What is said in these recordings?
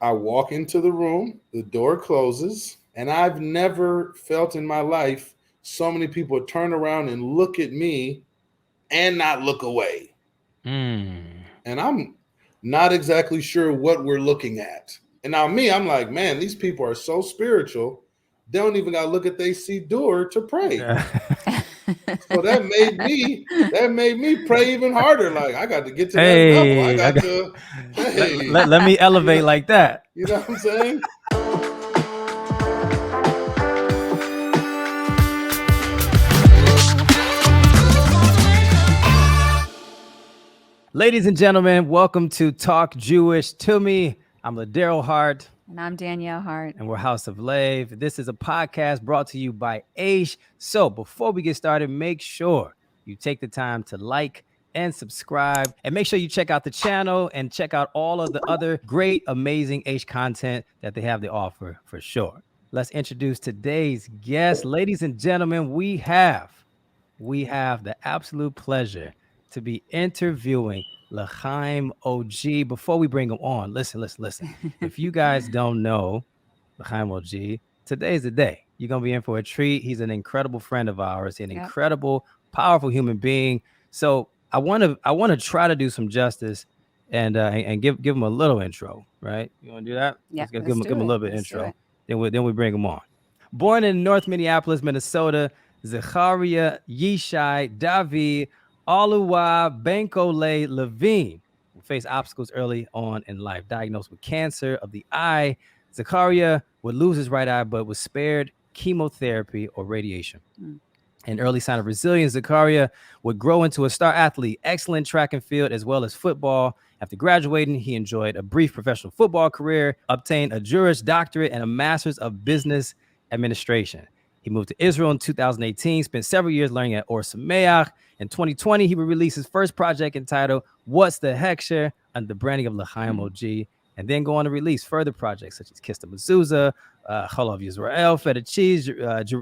I walk into the room, the door closes, and I've never felt in my life so many people turn around and look at me and not look away. Mm. And I'm not exactly sure what we're looking at. And now me, I'm like, man, these people are so spiritual. They don't even gotta look at they see door to pray. So that made me pray even harder. Like I got to get to that level. I Hey, got to, hey, let me you elevate know, like that. you know what I'm saying? Ladies and gentlemen, welcome to Talk Jewish to Me. I'm Ladero Hart, And I'm Danielle Hart. and we're House of Lev. This is a podcast brought to you by Aish. So before we get started, make sure you take the time to like and subscribe, and make sure you check out the channel and check out all of the other great, amazing Aish content that they have to offer for sure. Let's introduce today's guest. Ladies and gentlemen, we have the absolute pleasure to be interviewing L'chaim OG. Before we bring him on, listen. If you guys don't know L'chaim OG, today's the day. You're gonna be in for a treat. He's an incredible friend of ours, an Yep. incredible, powerful human being. So I want to try to do some justice and give him a little intro, right? You want to do that? Yeah, Let's go let's give him do a it. little bit Let's do intro. it. Then we bring him on. Born in North Minneapolis, Minnesota, Zechariah, Yishai, Davi, Oluwabankole, Levine will face obstacles early on in life. Diagnosed with cancer of the eye, Zechariah would lose his right eye, but was spared chemotherapy or radiation. Mm. An early sign of resilience, Zechariah would grow into a star athlete, excellent track and field, as well as football. After graduating, he enjoyed a brief professional football career, obtained a Juris Doctorate and a Master's of Business Administration. He moved to Israel in 2018, spent several years learning at Or Sameach. In 2020, he would release his first project entitled What's the Hechsher under the branding of L'chaim OG, and then go on to release further projects such as Kiss the Mezuzah, Chalav Yisrael, Feta Cheese,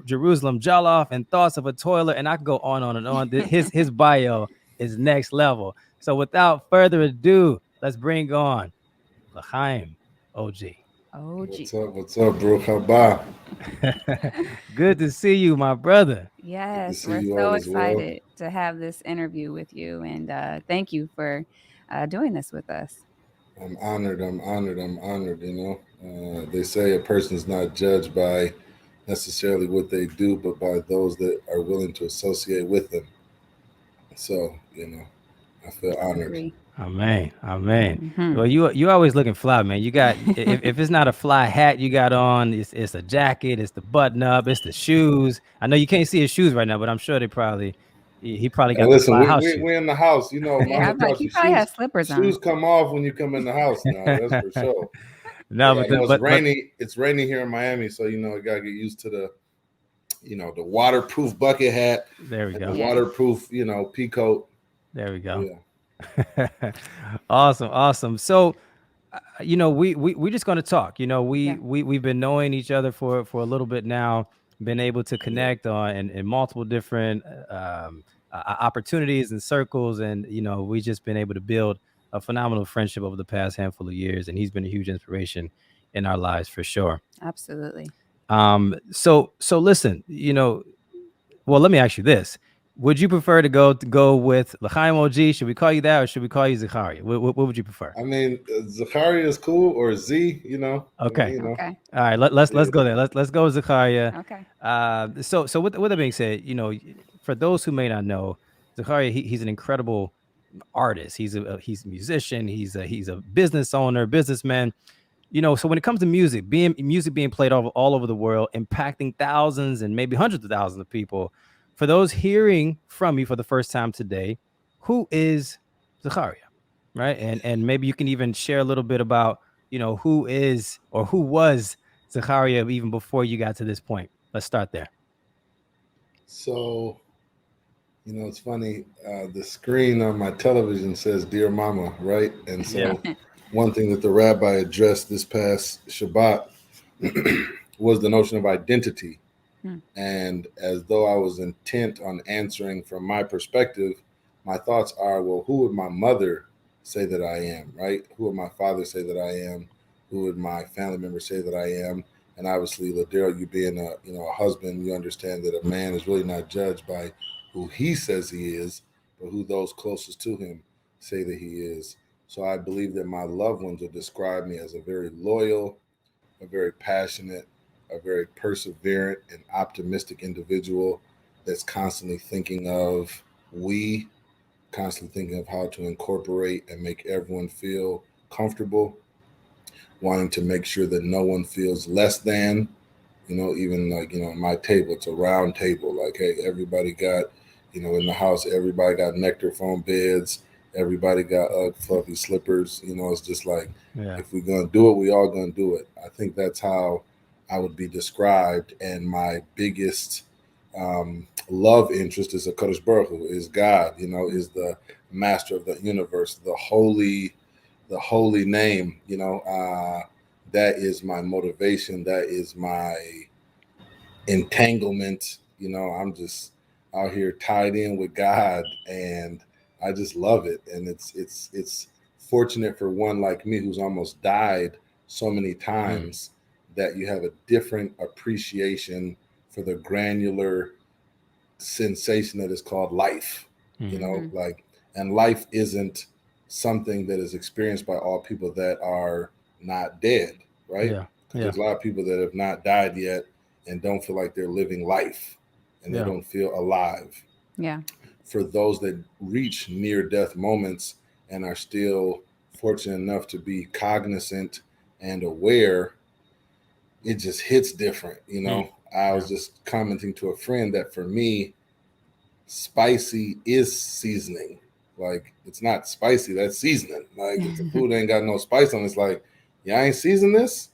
Jerusalem Jollof, and Thoughts of a Toiler. And I can go on and on. His bio is next level. So without further ado, let's bring on L'chaim OG. OG. What's up, Baruch haba? Good to see you, my brother. Good to Yes, see we're you so all as well. excited to have this interview with you. And thank you for doing this with us. I'm honored. They say a person's not judged by necessarily what they do, but by those that are willing to associate with them. So, I feel I honored. agree. Amen. Hmm. Well, you always looking fly, man. You got if it's not a fly hat you got on, it's a jacket, it's the button up, it's the shoes. I know you can't see his shoes right now, but I'm sure he probably And got the listen, fly we, house we, shoes. we in the house. Yeah, Mama I'm like, taught he you probably has shoes. slippers on. Shoes come off when you come in the house now. That's for sure. No, Yeah, I but know it's but rainy. It's rainy here in Miami, so you gotta get used to the waterproof bucket hat there we and the go. Yes. waterproof, pea coat. There we go. Yeah. Awesome. So we're just going to talk. Yeah. We've been knowing each other for a little bit now, been able to Yeah. connect on in multiple different opportunities and circles, and we just been able to build a phenomenal friendship over the past handful of years, and he's been a huge inspiration in our lives for sure. Absolutely. So listen, well, let me ask you this. Would you prefer to go with L'chaim OG? Should we call you that, or should we call you Zechariah? What would you prefer? I mean, Zachariah is cool, or Z. Okay. Okay. All right. Let's Yeah. go there. Let's go with Zechariah. Okay. So with that being said, for those who may not know, Zechariah, he's an incredible artist. He's a musician. He's a business owner, businessman. So when it comes to music being played all over the world, impacting thousands and maybe hundreds of thousands of people. For those hearing from you for the first time today, who is Zechariah, right? And maybe you can even share a little bit about who is or who was Zechariah even before you got to this point. Let's start there. So, it's funny. The screen on my television says "Dear Mama," right? And so, Yeah. one thing that the rabbi addressed this past Shabbat was the notion of identity. Hmm. And as though I was intent on answering from my perspective, my thoughts are, well, who would my mother say that I am, right? Who would my father say that I am? who would my family members say that I am. And obviously, Ladero, you being a husband, you understand that a man is really not judged by who he says he is, but who those closest to him say that he is. So I believe that my loved ones will describe me as a very loyal, a very passionate, a very perseverant and optimistic individual that's constantly thinking of we, constantly thinking of how to incorporate and make everyone feel comfortable, wanting to make sure that no one feels less than, even like, my table, it's a round table. Like, hey, everybody got, in the house, everybody got nectar foam beds, everybody got fluffy slippers. It's just like, if we're going to do it, we all going to do it. I think that's how I would be described. And my biggest love interest is a Kadosh Baruch Hu, is God, is the master of the universe, the holy name, that is my motivation. That is my entanglement. I'm just out here tied in with God, and I just love it. And it's fortunate for one like me who's almost died so many times that you have a different appreciation for the granular sensation that is called life. And life isn't something that is experienced by all people that are not dead, right? There's a lot of people that have not died yet and don't feel like they're living life, and they don't feel alive. For those that reach near death moments and are still fortunate enough to be cognizant and aware, it just hits different. I was just commenting to a friend that for me, spicy is seasoning. Like, it's not spicy, that's seasoning. Like, if the food ain't got no spice on it, it's like, yeah, I ain't seasoned this.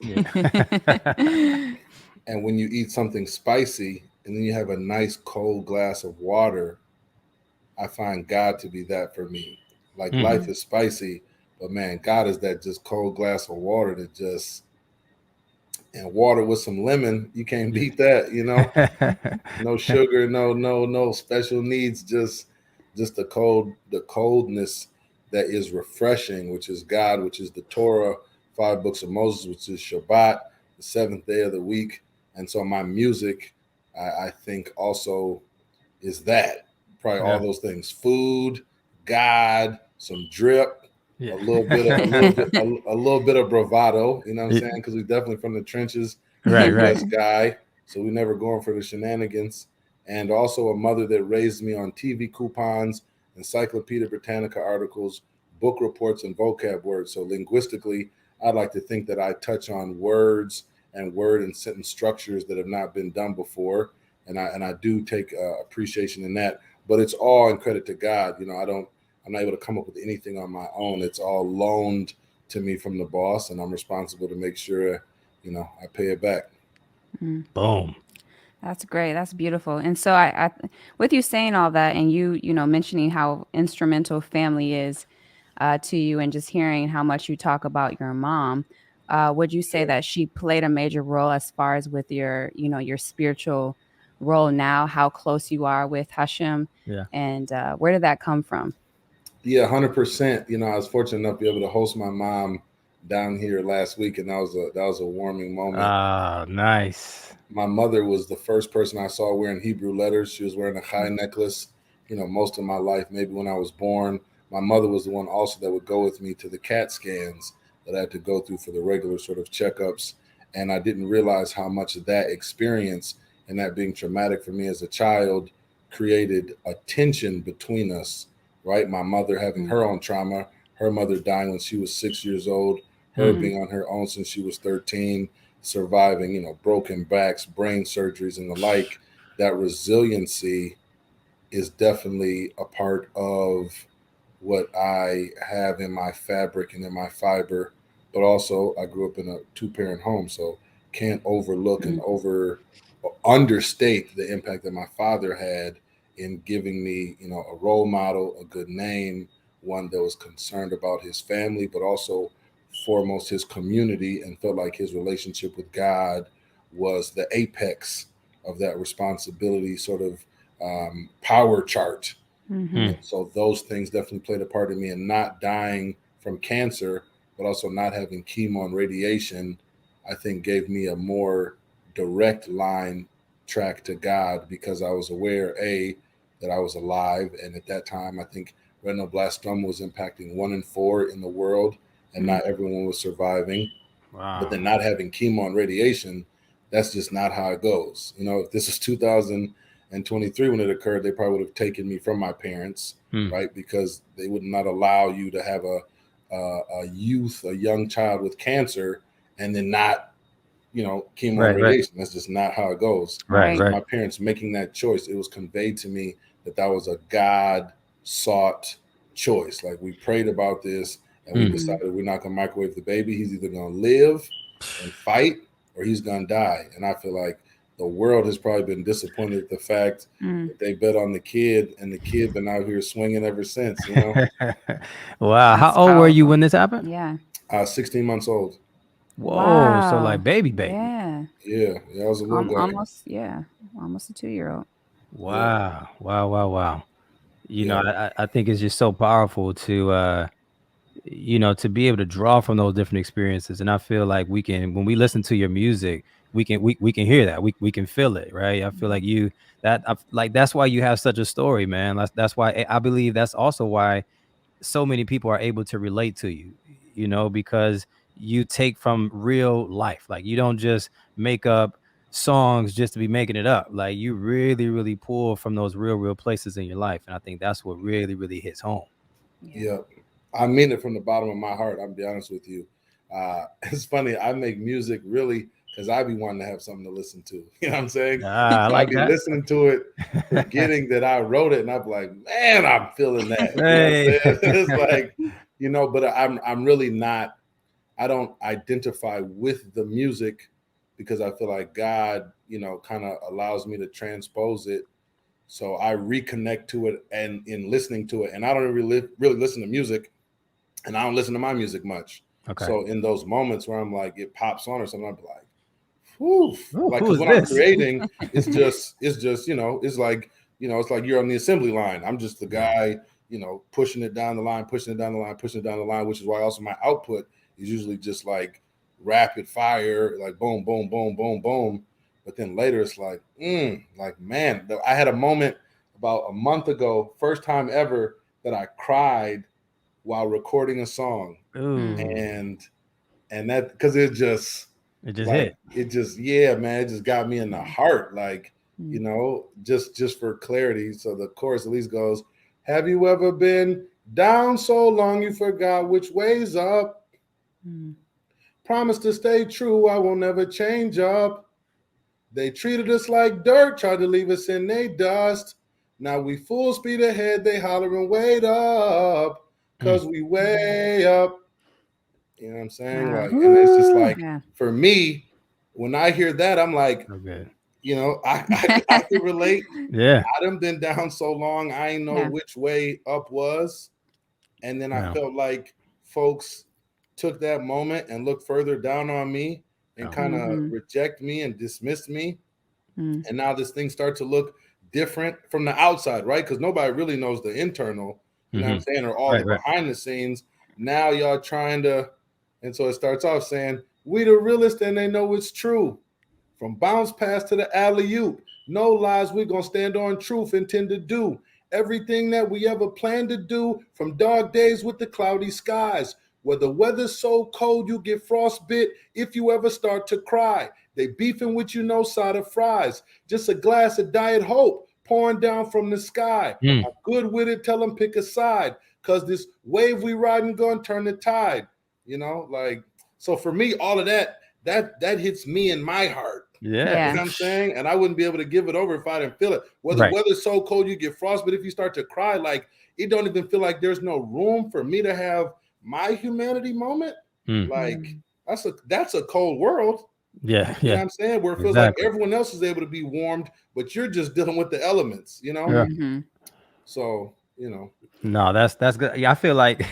And when you eat something spicy and then you have a nice cold glass of water, I find God to be that for me. Like, life is spicy, but man, God is that just cold glass of water that just, and water with some lemon, you can't beat that, No sugar, no special needs, just the coldness that is refreshing, which is God, which is the Torah, 5 books of Moses, which is Shabbat, the 7th day of the week. And so my music, I think, also is that, probably all those things: food, God, some drip, a little bit of bravado. You know what I'm saying? Because we're definitely from the trenches, Midwest guy, so we never going for the shenanigans. And also a mother that raised me on TV coupons, Encyclopedia Britannica articles, book reports, and vocab words. So linguistically, I'd like to think that I touch on words and word and sentence structures that have not been done before, and I do take appreciation in that. But it's all in credit to God. I'm not able to come up with anything on my own. It's all loaned to me from the boss, and I'm responsible to make sure, I pay it back. Boom. That's great. That's beautiful. And so I with you saying all that, and you mentioning how instrumental family is to you, and just hearing how much you talk about your mom, would you say that she played a major role as far as with your, your spiritual role now, how close you are with Hashem? And where did that come from? Yeah, 100%. I was fortunate enough to be able to host my mom down here last week, and that was a warming moment. Ah, nice. My mother was the first person I saw wearing Hebrew letters. She was wearing a chai necklace, most of my life, maybe when I was born. My mother was the one also that would go with me to the CAT scans that I had to go through for the regular sort of checkups. And I didn't realize how much of that experience and that being traumatic for me as a child created a tension between us, right? My mother having her own trauma, her mother dying when she was 6 years old, her being on her own since she was 13, surviving, broken backs, brain surgeries, and the like. That resiliency is definitely a part of what I have in my fabric and in my fiber. But also, I grew up in a 2-parent home, so can't overlook and understate the impact that my father had in giving me, a role model, a good name, one that was concerned about his family, but also foremost his community, and felt like his relationship with God was the apex of that responsibility sort of power chart. And so those things definitely played a part in me, and not dying from cancer but also not having chemo and radiation, I think gave me a more direct line track to God, because I was aware, that I was alive. And at that time, I think retinoblastoma was impacting 1 in 4 in the world, and not everyone was surviving. Wow. But then not having chemo and radiation, that's just not how it goes. If this is 2023 when it occurred, they probably would have taken me from my parents, right? Because they would not allow you to have a young child with cancer and then not, chemo and radiation. That's just not how it goes. Right. My parents making that choice, it was conveyed to me that was a God sought choice. Like, we prayed about this and we decided we're not going to microwave the baby. He's either going to live and fight or he's going to die. And I feel like the world has probably been disappointed at the fact that they bet on the kid, and the kid been out here swinging ever since, Wow. How old were you when this happened? Yeah. 16 months old. Whoa. Wow. So like baby. Yeah. Yeah. I was a little guy. Almost a 2-year-old. Wow. Yeah. Wow. I think it's just so powerful to, to be able to draw from those different experiences. And I feel like when we listen to your music, we can hear that. We can feel it, right? I feel like that's why you have such a story, man. That's why I believe that's also why so many people are able to relate to you, because you take from real life. Like, you don't just make up songs just to be making it up. Like, you really, really pull from those real places in your life. And I think that's what really, really hits home. Yeah. I mean it from the bottom of my heart. I'll be honest with you. It's funny. I make music really because I be wanting to have something to listen to. You know what I'm saying? I like that. Listening to it, forgetting that I wrote it, and I'm like, man, I'm feeling that. You know what I'm saying? It's like, but I'm really not. I don't identify with the music because I feel like God, kind of allows me to transpose it. So I reconnect to it, and in listening to it, and I don't really listen to music, and I don't listen to my music much. Okay. So in those moments where I'm like, it pops on or something, I'm like, whew. Like, because when I'm creating, it's just, it's like, it's like you're on the assembly line. I'm just the guy, pushing it down the line, which is why also my output is usually just like rapid fire, like boom, boom, boom, boom, boom. But then later it's like, man, I had a moment about a month ago, first time ever, that I cried while recording a song. Ooh. And that, because it just hit. It just, man, it just got me in the heart. Like, just for clarity. So the chorus at least goes, have you ever been down so long you forgot which way's up? Promise to stay true, I will never change up. They treated us like dirt, tried to leave us in they dust. Now we full speed ahead, they hollering, wait up, because we way up. You know what I'm saying? Like, and it's just like, for me, when I hear that, I'm like, okay. I can relate. Yeah. I done been down so long, I ain't know which way up was. And then I felt like folks took that moment and looked further down on me and kind of reject me and dismiss me. And now this thing starts to look different from the outside, right? Because nobody really knows the internal, you know what I'm saying, or all the behind the scenes. Now y'all trying to, and so it starts off saying, we the realest and they know it's true. From bounce pass to the alley-oop, no lies, we gonna stand on truth, intend to do everything that we ever planned to do, from dark days with the cloudy skies, where the weather's so cold you get frostbit if you ever start to cry. They beefing with you, no side of fries, just a glass of Diet Hope pouring down from the sky. I'm good with it, tell them pick a side, because this wave we riding gonna turn the tide. Like, so for me, all of that hits me in my heart. Yeah. You know what I'm saying? And I wouldn't be able to give it over if I didn't feel it. Whether the weather's so cold you get frost, but if you start to cry, like, it don't even feel like there's no room for me to have my humanity moment. Like, that's a cold world. Yeah. You know what I'm saying? Where it feels like everyone else is able to be warmed, but you're just dealing with the elements, So, No, that's good. Yeah, I feel like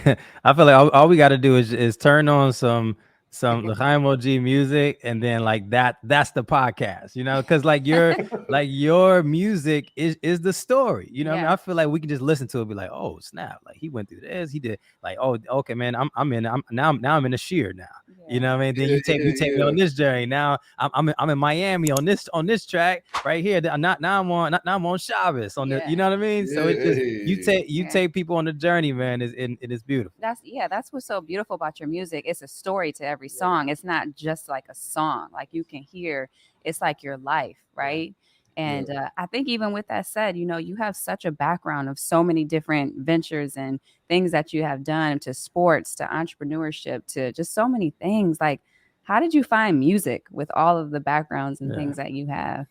all we got to do is turn on some L'chaim OG music, and then like that's the podcast, because like your like your music is the story. You know what I mean? Yeah. I feel like we can just listen to it and be like, oh snap, like he went through this, he did like, oh, okay, man, I'm in the sheer now. You know what I mean? Then you take me on this journey. Now I'm in Miami on this track right here. Now I'm on Shabbos on the, you know what I mean? So it just you take people on the journey, man. It is beautiful. That's what's so beautiful about your music. It's a story to every song. It's not just like a song. Like you can hear, it's like your life, right? And I think even with that said, you know, you have such a background of so many different ventures and things that you have done, to sports, to entrepreneurship, to just so many things. Like, how did you find music with all of the backgrounds and things that you have?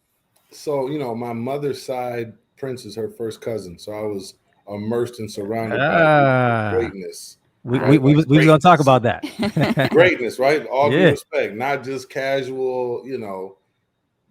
So, you know, my mother's side, Prince is her first cousin. So I was immersed and surrounded by greatness. We was gonna talk about that. Greatness, right? All due respect, not just casual, you know,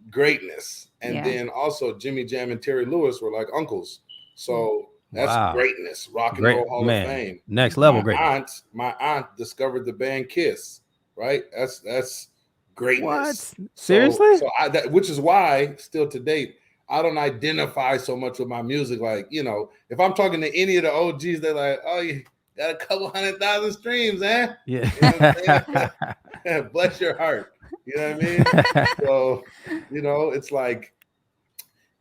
greatness. And then also Jimmy Jam and Terry Lewis were like uncles. So that's greatness. Rock and Roll Hall of Fame. Next level greatness. My aunt discovered the band Kiss, right? That's greatness. What? Seriously? So which is why still to date, I don't identify so much with my music. Like, you know, if I'm talking to any of the OGs, they're like, oh, you got a couple 100,000 streams, eh? Yeah. You know what I'm saying? Bless your heart. You know what I mean? So, you know, it's like,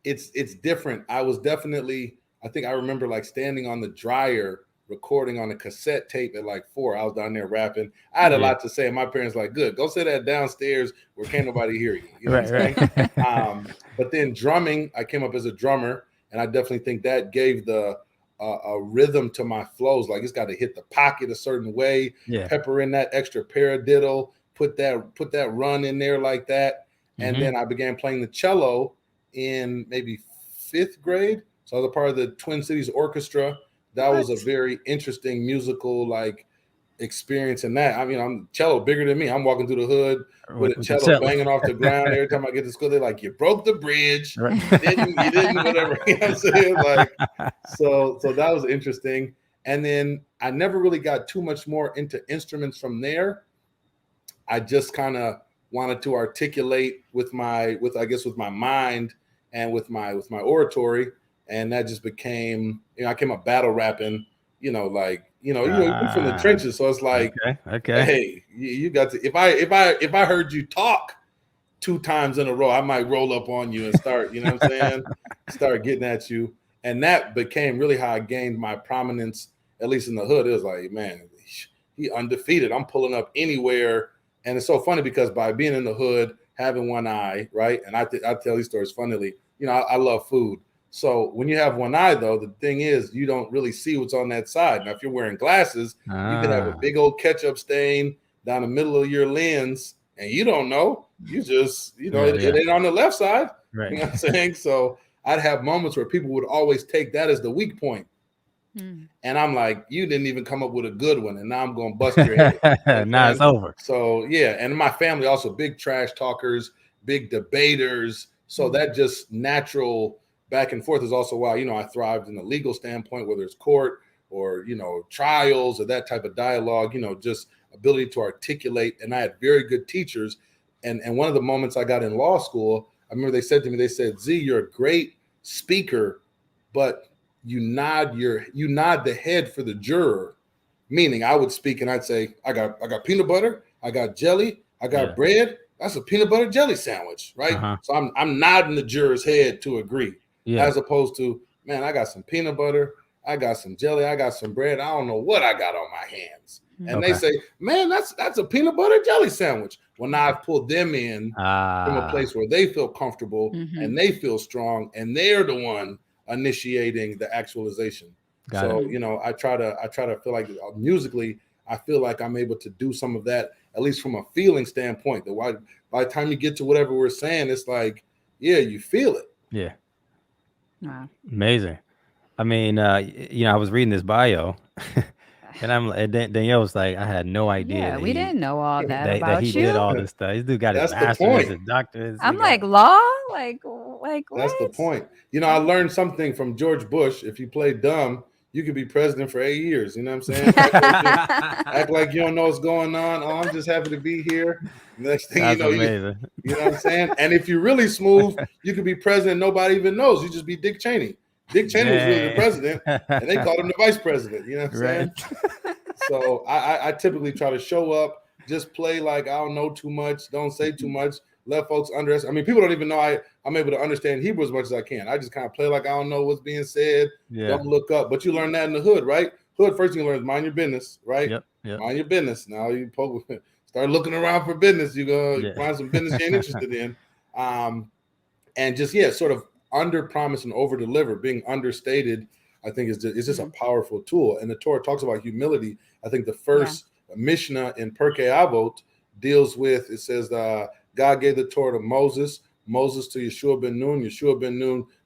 it's different. I think I remember like standing on the dryer recording on a cassette tape at like 4. I was down there rapping. I had a lot to say. And my parents like, good, go say that downstairs where can't nobody hear you. You know what I'm saying? But then drumming, I came up as a drummer, and I definitely think that gave a rhythm to my flows. Like it's got to hit the pocket a certain way, pepper in that extra paradiddle, put that run in there like that. And then I began playing the cello in maybe 5th grade. So I was a part of the Twin Cities Orchestra. That was a very interesting musical like experience in that. I mean, I'm cello bigger than me. I'm walking through the hood with a cello banging off the ground. Every time I get to school, they're like, you broke the bridge. You didn't, whatever. You know what I'm saying? Like, so that was interesting. And then I never really got too much more into instruments from there. I just kind of wanted to articulate with my mind and with my oratory. And that just became, you know, I came up battle rapping, you know, like, you know, you're from the trenches. So it's like, hey, you got to, if I heard you talk 2 times in a row, I might roll up on you and start, you know what I'm saying? Start getting at you. And that became really how I gained my prominence, at least in the hood. It was like, man, he undefeated. I'm pulling up anywhere. And it's so funny because by being in the hood, having one eye, right? And I tell these stories funnily, you know, I love food. So when you have one eye, though, the thing is you don't really see what's on that side. Now, if you're wearing glasses, you can have a big old ketchup stain down the middle of your lens, and you don't know. You just, you know, it ain't on the left side. Right. You know what I'm saying? So I'd have moments where people would always take that as the weak point. And I'm like, you didn't even come up with a good one, and now I'm going to bust your head. Now it's over. So, yeah, and my family also big trash talkers, big debaters. So that just natural back and forth is also why, you know, I thrived in the legal standpoint, whether it's court or, you know, trials or that type of dialogue, you know, just ability to articulate. And I had very good teachers. And one of the moments I got in law school, I remember they said to me, Z, you're a great speaker, but you nod the head for the juror. Meaning I would speak and I'd say, I got peanut butter, I got jelly, I got bread. That's a peanut butter jelly sandwich, right? So I'm nodding the juror's head to agree. As opposed to, man, I got some peanut butter, I got some jelly, I got some bread. I don't know what I got on my hands. And they say, man, that's a peanut butter jelly sandwich. Well, now I've pulled them in from a place where they feel comfortable and they feel strong, and they're the one initiating the actualization. You know, I try to feel like musically, I feel like I'm able to do some of that, at least from a feeling standpoint. That by the time you get to whatever we're saying, it's like, yeah, you feel it. Yeah. Wow. Amazing. I mean, you know, I was reading this bio, and Danielle was like, I had no idea. Yeah, we didn't know all that about he you. did all this stuff. This dude got his master's, his doctorate. I'm like, law? Like what? That's the point. You know, I learned something from George Bush. If you play dumb, you could be president for 8 years. You know what I'm saying? Act like you don't know what's going on. Oh, I'm just happy to be here. Next thing That's you know, amazing. you know what I'm saying? And if you're really smooth, you could be president. Nobody even knows. You just be Dick Cheney. Dick Cheney was really the president, and they called him the vice president. You know what I'm saying? So I typically try to show up, just play like I don't know too much, don't say too much, let folks understand. I mean, people don't even know I'm able to understand Hebrew as much as I can. I just kind of play like I don't know what's being said. Don't look up. But you learn that in the hood, right? Hood, first thing you learn is mind your business, right? Yep. Mind your business. Now you start looking around for business. You're going to find some business you ain't interested in. And just, sort of under promise and over deliver, being understated, I think is just a powerful tool. And the Torah talks about humility. I think the first Mishnah in Pirkei Avot deals with, it says, God gave the Torah to Moses to Yeshua ben Nun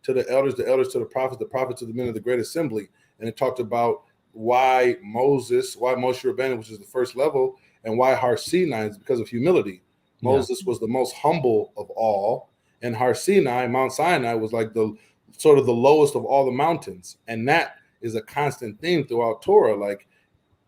to the elders to the prophets to the men of the great assembly. And it talked about why Moshe Rabbeinu, which is the first level, and why Har Sinai is because of humility. Moses was the most humble of all, and Har Sinai, Mount Sinai, was like the sort of the lowest of all the mountains. And that is a constant theme throughout Torah. Like,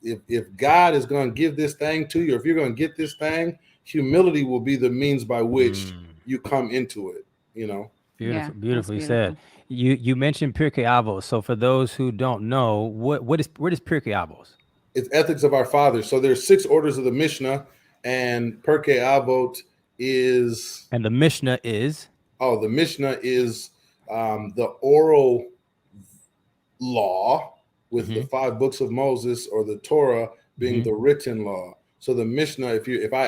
if God is going to give this thing to you, if you're going to get this thing, humility will be the means by which you come into it, you know. Beautifully said. You mentioned Pirkei Avos. So for those who don't know, what is Pirkei Avos? It's ethics of our fathers. So there's 6 orders of the Mishnah, and Pirkei Avot is. And the Mishnah is. Oh, the Mishnah is the oral law with the 5 books of Moses, or the Torah being the written law. So the Mishnah,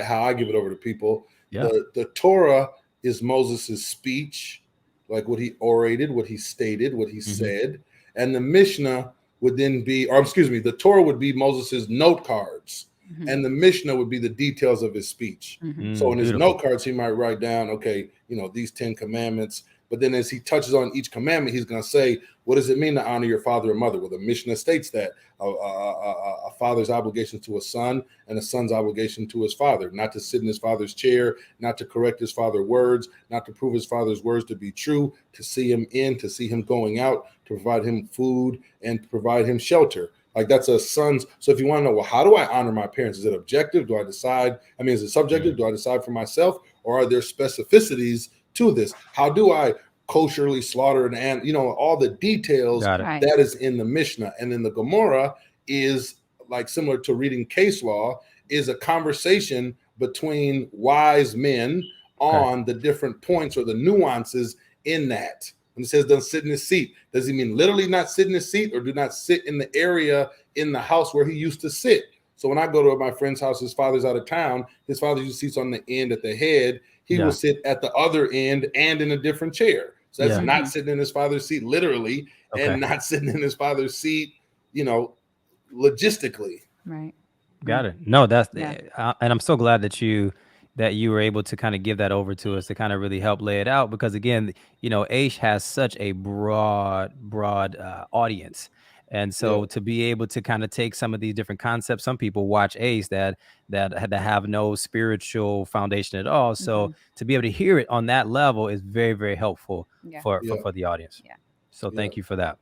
how I give it over to people, the Torah is Moses's speech, like what he orated, what he stated, what he said, and the Mishnah would then be, the Torah would be Moses's note cards, and the Mishnah would be the details of his speech. So in his note cards, he might write down, these 10 commandments. But then as he touches on each commandment, he's going to say, what does it mean to honor your father and mother? Well, the Mishnah states that a father's obligation to a son and a son's obligation to his father, not to sit in his father's chair, not to correct his father's words, not to prove his father's words to be true, to see him in, to see him going out, to provide him food and to provide him shelter. Like, that's a son's. So if you want to know, well, how do I honor my parents? Is it objective? Do I decide? Is it subjective? Do I decide for myself? Or are there specificities to this? How do I kosherly slaughter an animal? All the details that is in the Mishnah. And then the Gemara is like similar to reading case law, is a conversation between wise men on the different points or the nuances in that. When it says don't sit in his seat, does he mean literally not sit in his seat, or do not sit in the area in the house where he used to sit? So when I go to my friend's house, his father's out of town, his father usually sits on the end at the head. He will sit at the other end and in a different chair. So that's not sitting in his father's seat literally, and not sitting in his father's seat, logistically. Right. Got it. No, that's and I'm so glad that you were able to kind of give that over to us to kind of really help lay it out, because again, Aish has such a broad audience. And so to be able to kind of take some of these different concepts, some people watch Aish that have no spiritual foundation at all. So to be able to hear it on that level is very, very helpful for the audience. Yeah. So thank you for that.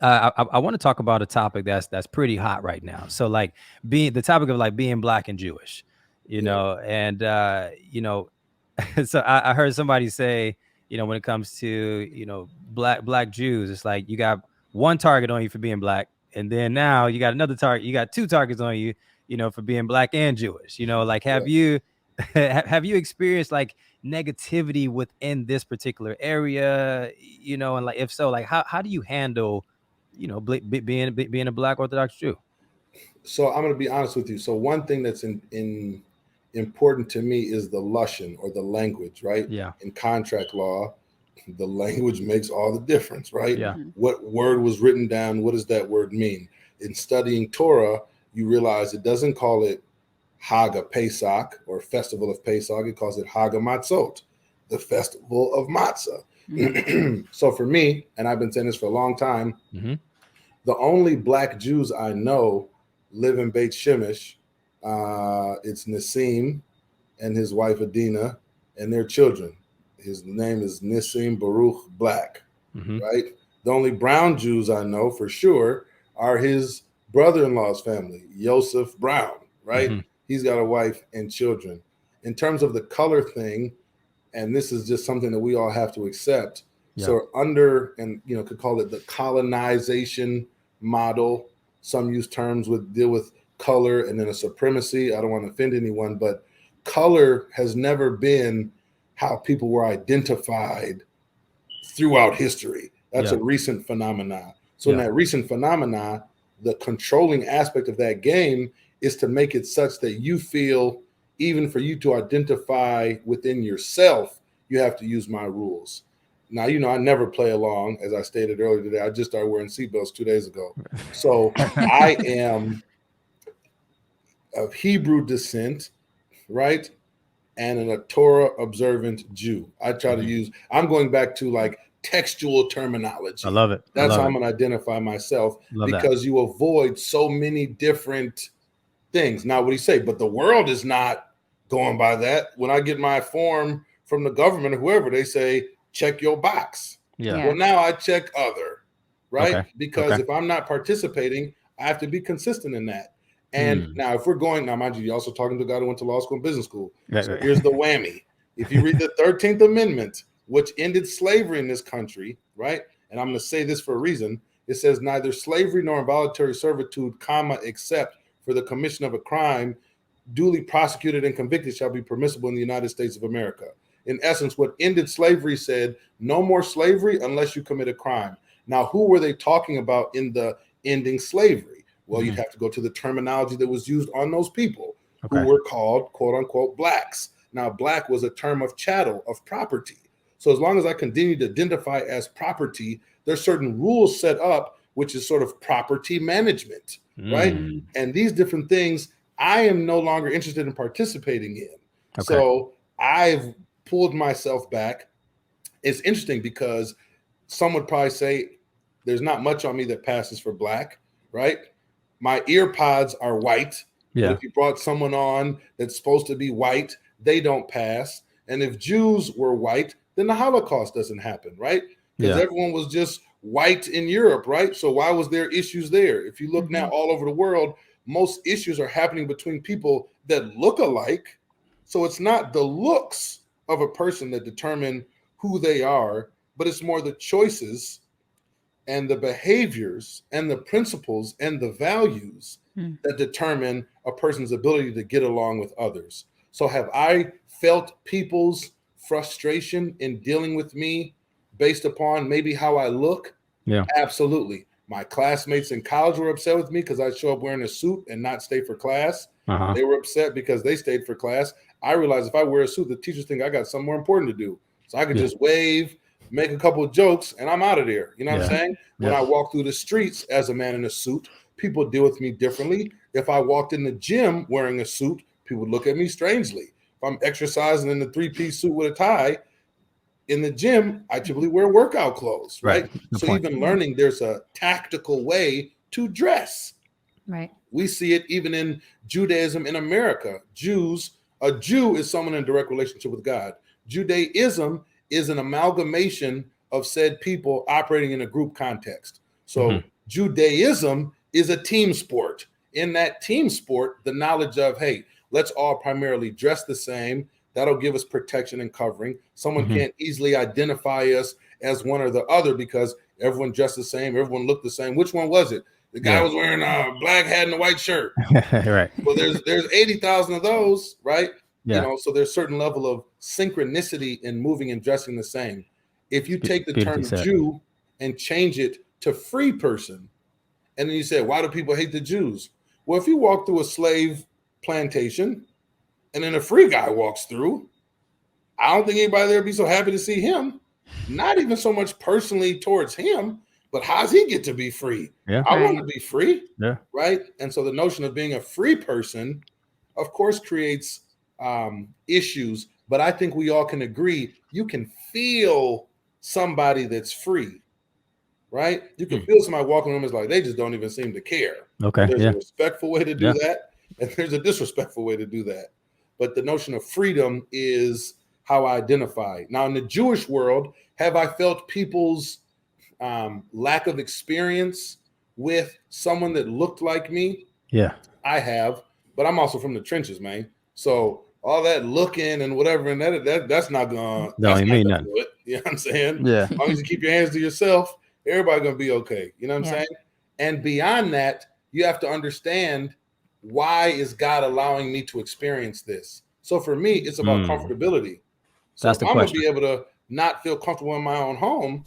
I want to talk about a topic that's pretty hot right now. So like the topic of like being Black and Jewish, and so I heard somebody say, when it comes to, black Jews, it's like you got one target on you for being Black, and then now you got another target. You got 2 targets on you, for being Black and Jewish. Like have you experienced like negativity within this particular area? And like if so, like how do you handle, being a Black Orthodox Jew? So I'm going to be honest with you. So one thing that's important to me is the lashon, or the language, right? Yeah. In contract law, the language makes all the difference, right? Yeah. What word was written down? What does that word mean? In studying Torah, you realize it doesn't call it Haga Pesach or Festival of Pesach. It calls it Haga Matzot, the Festival of Matzah. So for me, and I've been saying this for a long time, the only Black Jews I know live in Beit Shemesh. It's Nassim and his wife Adina and their children. His name is Nissim Baruch Black, right? The only brown Jews I know for sure are his brother-in-law's family, Joseph Brown, right? Mm-hmm. He's got a wife and children. In terms of the color thing, and this is just something that we all have to accept. Yeah. So under, and could call it the colonization model. Some use terms with deal with color and then a supremacy. I don't want to offend anyone, but color has never been how people were identified throughout history. That's a recent phenomenon. So in that recent phenomena, the controlling aspect of that game is to make it such that you feel, even for you to identify within yourself, you have to use my rules. Now, I never play along, as I stated earlier today. I just started wearing seatbelts 2 days ago. So I am of Hebrew descent, right? And a Torah observant Jew. I try to use, I'm going back to like textual terminology. I love it. That's how I'm going to identify myself, because you avoid so many different things. Now, what do you say? But the world is not going by that. When I get my form from the government or whoever, they say, check your box. Yeah. Well, now I check other, right? Okay. Because if I'm not participating, I have to be consistent in that. And now if we're going, now mind you, you're also talking to a guy who went to law school and business school. So here's the whammy. If you read the 13th Amendment, which ended slavery in this country, right? And I'm going to say this for a reason. It says neither slavery nor involuntary servitude, comma, except for the commission of a crime duly prosecuted and convicted shall be permissible in the United States of America. In essence, what ended slavery said no more slavery unless you commit a crime. Now, who were they talking about in the ending slavery? Well, you'd have to go to the terminology that was used on those people who were called, quote unquote, blacks. Now, black was a term of chattel, of property. So as long as I continue to identify as property, there's certain rules set up, which is sort of property management, right? And these different things, I am no longer interested in participating in. So I've pulled myself back. It's interesting because some would probably say there's not much on me that passes for black, right? My ear pods are white. But if you brought someone on that's supposed to be white, they don't pass. And if Jews were white, then the Holocaust doesn't happen, right? Because everyone was just white in Europe, right? So why was there issues there? If you look now all over the world, most issues are happening between people that look alike. So it's not the looks of a person that determine who they are, but it's more the choices and the behaviors and the principles and the values that determine a person's ability to get along with others. So have I felt people's frustration in dealing with me based upon maybe how I look? Yeah, absolutely. My classmates in college were upset with me because I show up wearing a suit and not stay for class. They were upset because they stayed for class. I realized if I wear a suit, the teachers think I got something more important to do. So I could just wave, make a couple of jokes, and I'm out of there. You know what I'm saying? When I walk through the streets as a man in a suit, people deal with me differently. If I walked in the gym wearing a suit, people would look at me strangely. If I'm exercising in the 3-piece suit with a tie in the gym, I typically wear workout clothes, right? So even learning there's a tactical way to dress. Right. We see it even in Judaism in America. A Jew is someone in direct relationship with God. Judaism is an amalgamation of said people operating in a group context. So Judaism is a team sport. In that team sport, the knowledge of, hey, let's all primarily dress the same. That'll give us protection and covering. Someone can't easily identify us as one or the other because everyone dressed the same, everyone looked the same. Which one was it? The guy was wearing a black hat and a white shirt. Right. Well, there's 80,000 of those, right? So there's a certain level of synchronicity in moving and dressing the same. If you take the term Jew and change it to free person, and then you say, why do people hate the Jews? Well, if you walk through a slave plantation and then a free guy walks through, I don't think anybody there would be so happy to see him. Not even so much personally towards him, but how does he get to be free? I want to be free, right? And so the notion of being a free person, of course, creates issues. But I think we all can agree you can feel somebody that's free, right? You can feel somebody walking in the room is like they just don't even seem to care. There's a respectful way to do that, and there's a disrespectful way to do that. But the notion of freedom is how I identify. Now, in the Jewish world, have I felt people's lack of experience with someone that looked like me. Yeah. I have, but I'm also from the trenches, man. So all that looking and whatever, and that's not gonna mean nothing. do it. You know what I'm saying? Yeah. As long as you keep your hands to yourself, everybody gonna be okay. You know what I'm Yeah. saying? And beyond that, you have to understand, why is God allowing me to experience this? So for me, it's about comfortability. So That's if the I'm question. gonna be able to not feel comfortable in my own home,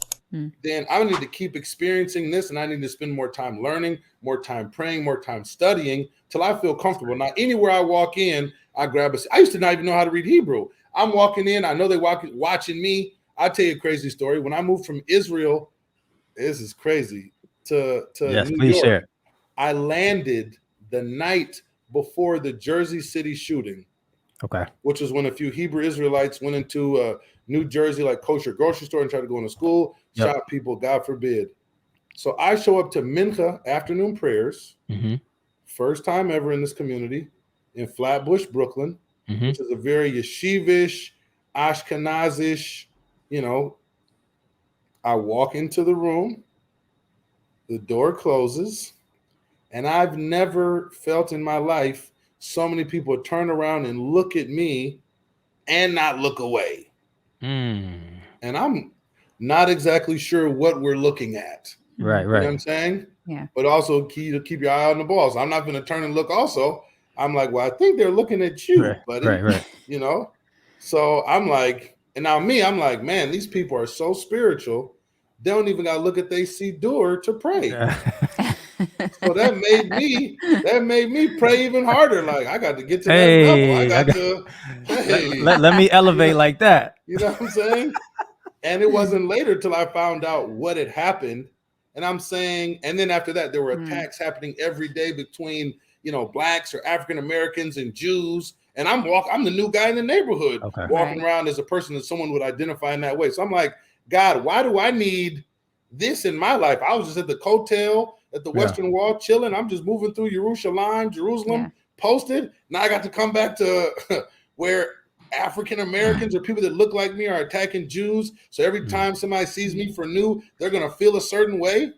then I need to keep experiencing this, and I need to spend more time learning, more time praying, more time studying till I feel comfortable. Now, anywhere I walk in, I grab I used to not even know how to read Hebrew. I'm walking in, I know they watching me. I'll tell you a crazy story. When I moved from Israel, this is crazy, to Yes, New please York, share. I landed the night before the Jersey City shooting. Okay. Which is when a few Hebrew Israelites went into New Jersey, like kosher grocery store, and tried to go into school, shot people, God forbid. So I show up to Mincha afternoon prayers, first time ever in this community, in Flatbush, Brooklyn, which is a very yeshivish, Ashkenazish, I walk into the room, the door closes, and I've never felt in my life so many people turn around and look at me and not look away. And I'm not exactly sure what we're looking at. Right. You know what I'm saying? Yeah. But also key to keep your eye on the ball. So I'm not going to turn and look also. I'm like, well, I think they're looking at you, buddy. Right. So I'm like, and now me, I'm like, man, these people are so spiritual. They don't even got to look at their seat door to pray. So that made me pray even harder. Like, I got to get to that level. I got to let me elevate like that. You know what I'm saying? And it wasn't later till I found out what had happened. And I'm saying, and then after that, there were attacks happening every day between, blacks or African Americans and Jews. And I'm the new guy in the neighborhood, walking around as a person that someone would identify in that way. So I'm like, God, why do I need this in my life? I was just at the Kotel at the Western Wall chilling. I'm just moving through Jerusalem, posted. Now I got to come back to where African Americans or people that look like me are attacking Jews. So every time somebody sees me for new, they're going to feel a certain way.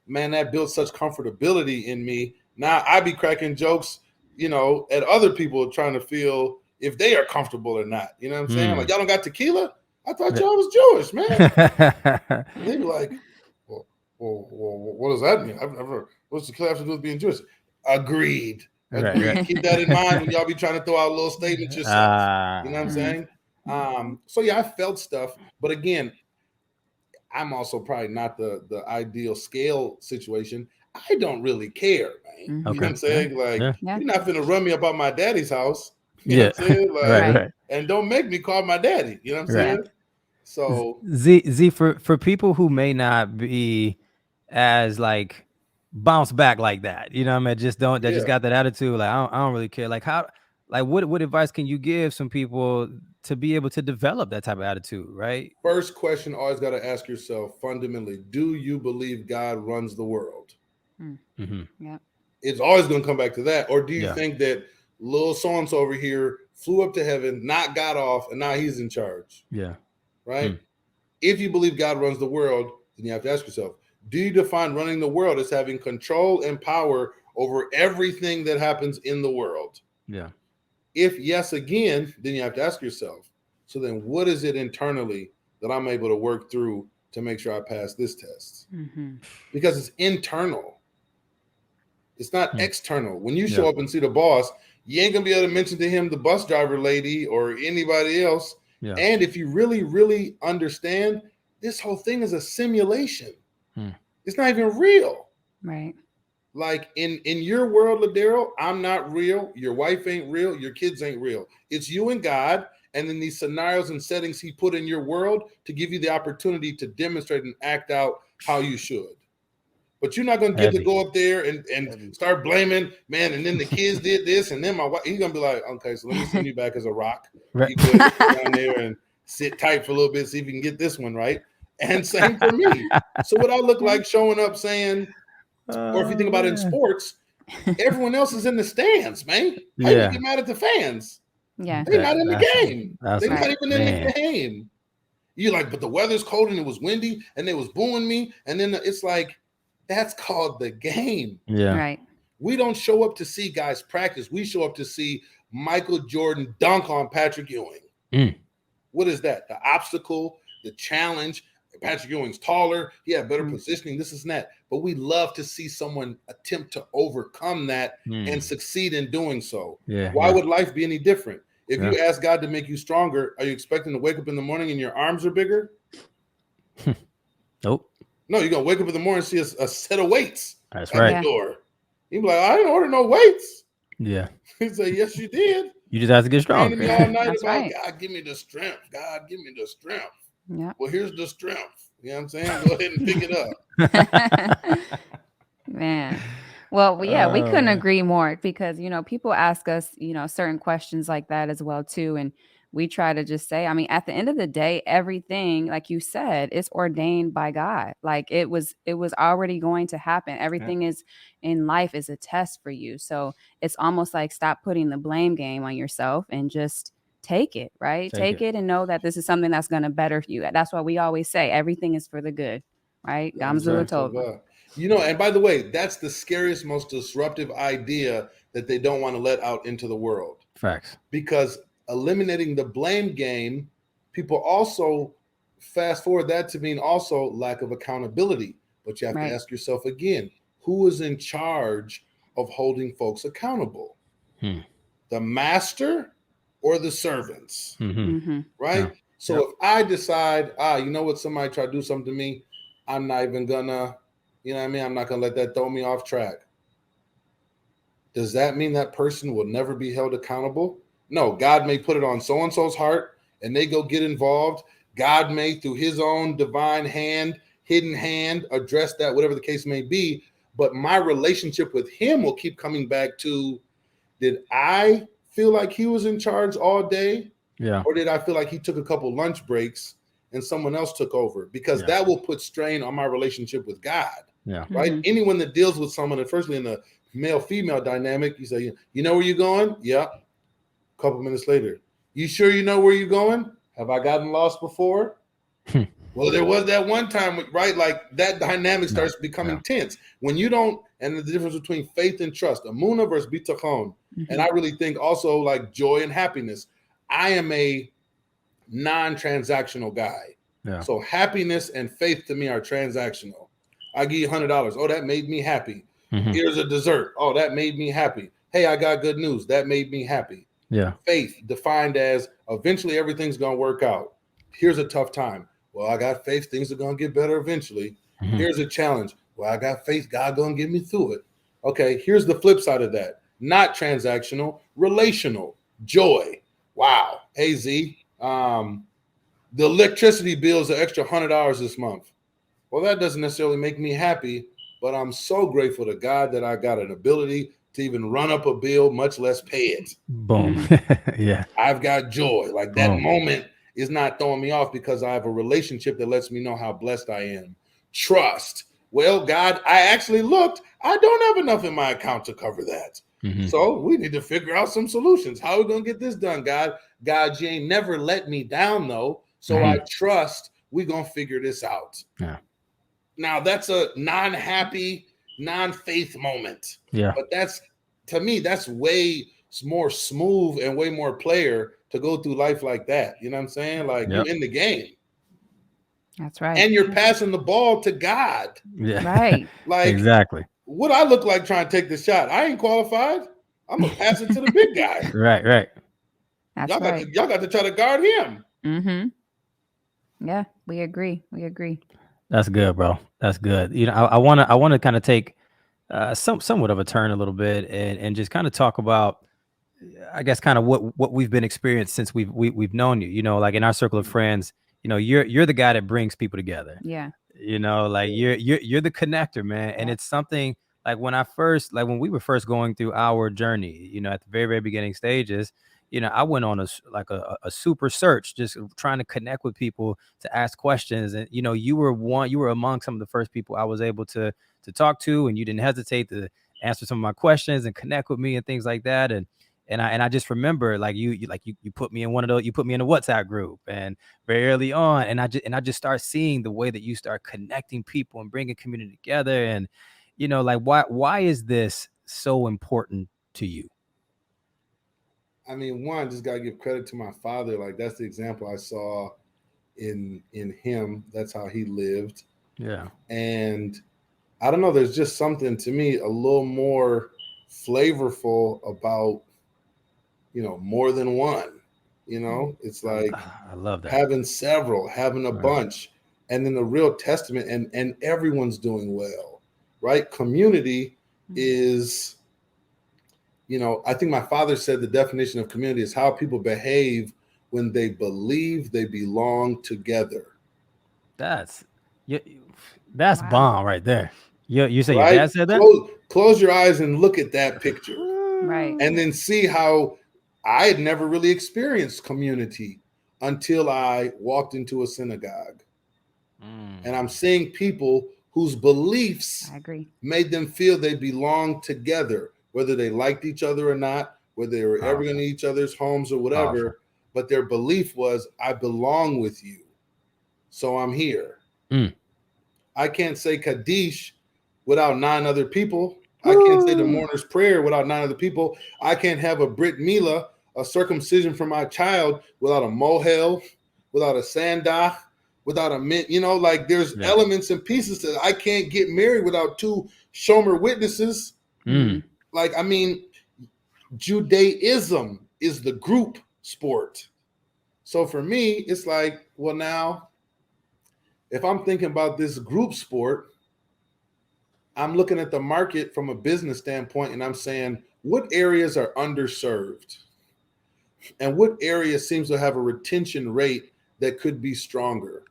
Man, that built such comfortability in me. Now I be cracking jokes, at other people trying to feel if they are comfortable or not. You know what I'm saying? Like, y'all don't got tequila? I thought y'all was Jewish, man. They be like, well, what does that mean? What's tequila have to do with being Jewish? Agreed. Right. Keep that in mind when y'all be trying to throw out little statements yourself. You know what I'm saying? So yeah, I felt stuff, but again, I'm also probably not the ideal scale situation. I don't really care, man. You know what I'm saying? Like, you're not finna run me up on my daddy's house. You know what I'm saying? Like, right. And don't make me call my daddy. You know what I'm saying? So Z for people who may not be as like bounce back like that, you know what I mean? Just got that attitude. Like, I don't really care. Like, what advice can you give some people to be able to develop that type of attitude, right? First question, always got to ask yourself fundamentally, do you believe God runs the world? Yeah. It's always going to come back to that. Or do you think that little so-and-so over here flew up to heaven, not got off, and now he's in charge? Yeah. Right? If you believe God runs the world, then you have to ask yourself, do you define running the world as having control and power over everything that happens in the world? Yeah. If yes, again, then you have to ask yourself, so then what is it internally that I'm able to work through to make sure I pass this test? Because it's internal. It's not external. When you show up and see the boss, you ain't going to be able to mention to him the bus driver lady or anybody else. Yeah. And if you really, really understand, this whole thing is a simulation. It's not even real. Right. Like in your world, Ladero, I'm not real. Your wife ain't real. Your kids ain't real. It's you and God. And then these scenarios and settings he put in your world to give you the opportunity to demonstrate and act out how you should. But you're not going to get to go up there and start blaming, man, and then the kids did this, and then my wife, he's going to be like, okay, so let me send you back as a rock. Right. You go down there and sit tight for a little bit, see if you can get this one right. And same for me. So what I look like showing up saying, or if you think about it in sports, everyone else is in the stands, man. How you get mad at the fans? Yeah. They're not in the game. They're not even in the game. You're like, but the weather's cold and it was windy and they was booing me. And then it's like, That's called the game. Yeah. Right. We don't show up to see guys practice. We show up to see Michael Jordan dunk on Patrick Ewing. Mm. What is that? The obstacle, the challenge. Patrick Ewing's taller. He had better positioning. This is that. But we love to see someone attempt to overcome that and succeed in doing so. Yeah. Why would life be any different? If Yeah. you ask God to make you stronger, are you expecting to wake up in the morning and your arms are bigger? Nope. No, you're going to wake up in the morning and see a set of weights That's at right. the door. You'd be like, I didn't order no weights. Yeah. He'd say, yes, you did. You just have to get Praying to stronger. me all night That's about, right. God, give me the strength. God, give me the strength. Yeah. Well, here's the strength. You know what I'm saying? Go ahead and pick it up. Man. Well, yeah, we couldn't agree more because, people ask us, certain questions like that as well, too. And we try to just say, I mean, at the end of the day, everything, like you said, is ordained by God. Like it was already going to happen. Everything is in life is a test for you. So it's almost like stop putting the blame game on yourself and just take it, right? Take it and know that this is something that's going to better you. That's why we always say everything is for the good, right? Gamzula told me. And by the way, that's the scariest, most disruptive idea that they don't want to let out into the world. Facts. Because eliminating the blame game, people also fast forward that to mean also lack of accountability. But you have to ask yourself again, who is in charge of holding folks accountable? The master or the servants? Right? Yeah. So if I decide, you know what, somebody try to do something to me, I'm not even gonna, you know what I mean? I'm not gonna let that throw me off track. Does that mean that person will never be held accountable? No, God may put it on so-and-so's heart and they go get involved. God may, through his own divine hand, hidden hand, address that, whatever the case may be. But my relationship with him will keep coming back to, did I feel like he was in charge all day? Yeah. Or did I feel like he took a couple lunch breaks and someone else took over? Because that will put strain on my relationship with God. Yeah. Right? Anyone that deals with someone, and firstly in the male-female dynamic, you say, you know where you're going? Yeah. A couple minutes later, you sure you know where you're going? Have I gotten lost before? Well, there was that one time, right? Like that dynamic starts becoming tense when you don't, and the difference between faith and trust, amuna versus bitachon. And I really think also like joy and happiness. I am a non-transactional guy. Yeah. So happiness and faith to me are transactional. I give you $100. Oh, that made me happy. Here's a dessert. Oh, that made me happy. Hey, I got good news. That made me happy. Yeah. Faith defined as eventually everything's going to work out. Here's a tough time. Well, I got faith. Things are going to get better eventually. Here's a challenge. Well, I got faith. God going to get me through it. Okay. Here's the flip side of that. Not transactional, relational, joy. Wow. Hey, Z, the electricity bill is an extra $100 this month. Well, that doesn't necessarily make me happy, but I'm so grateful to God that I got an ability to even run up a bill, much less pay it. Boom. Yeah. I've got joy. Like that moment is not throwing me off because I have a relationship that lets me know how blessed I am. Trust. Well, God, I actually looked. I don't have enough in my account to cover that. So we need to figure out some solutions. How are we going to get this done, God? God, you ain't never let me down, though. So I trust we're going to figure this out. Yeah. Now, that's a non-happy, non-faith moment. Yeah. But to me, that's way more smooth and way more player to go through life like that. You know what I'm saying? Like you're in the game. That's right. And you're passing the ball to God. Yeah. Right. Like exactly. What I look like trying to take the shot? I ain't qualified. I'm going to pass it to the big guy. Right. That's y'all got to try to guard him. Yeah, we agree. That's good, bro. That's good. I want to kind of take somewhat of a turn a little bit and just kind of talk about, I guess, kind of what we've been experienced since we've known you. Like in our circle of friends, you're the guy that brings people together. Yeah. Like you're the connector, man. And it's something like when we were first going through our journey, at the very, very beginning stages, I went on a super search, just trying to connect with people to ask questions. And, you were among some of the first people I was able to talk to, and you didn't hesitate to answer some of my questions and connect with me and things like that. And And I just remember like you put me in one of those, you put me in a WhatsApp group and very early on, and I just start seeing the way that you start connecting people and bringing community together. And like why is this so important to you? I mean, one, just gotta give credit to my father. Like that's the example I saw in him. That's how he lived. Yeah. And I don't know, there's just something to me a little more flavorful about, more than one. It's like I love that. having several, having a Right. bunch, and then the real testament, and everyone's doing well, right? Community is, I think my father said the definition of community is how people behave when they believe they belong together. That's Wow. bomb right there. You say your Right? dad said that? Close your eyes and look at that picture. Right. And then see how I had never really experienced community until I walked into a synagogue. And I'm seeing people whose beliefs I agree. made them feel they belonged together, whether they liked each other or not, whether they were ever going to each other's homes or whatever. Powerful. But their belief was, I belong with you, so I'm here. I can't say Kaddish without 9 other people. I can't say the mourner's prayer without 9 other people. I can't have a Brit Milah, a circumcision for my child, without a mohel, without a sandach, without a mint. Like there's elements and pieces that I can't get married without 2 shomer witnesses. Like, I mean, Judaism is the group sport. So for me, it's like, well, now, if I'm thinking about this group sport, I'm looking at the market from a business standpoint, and I'm saying, what areas are underserved? And what area seems to have a retention rate that could be stronger?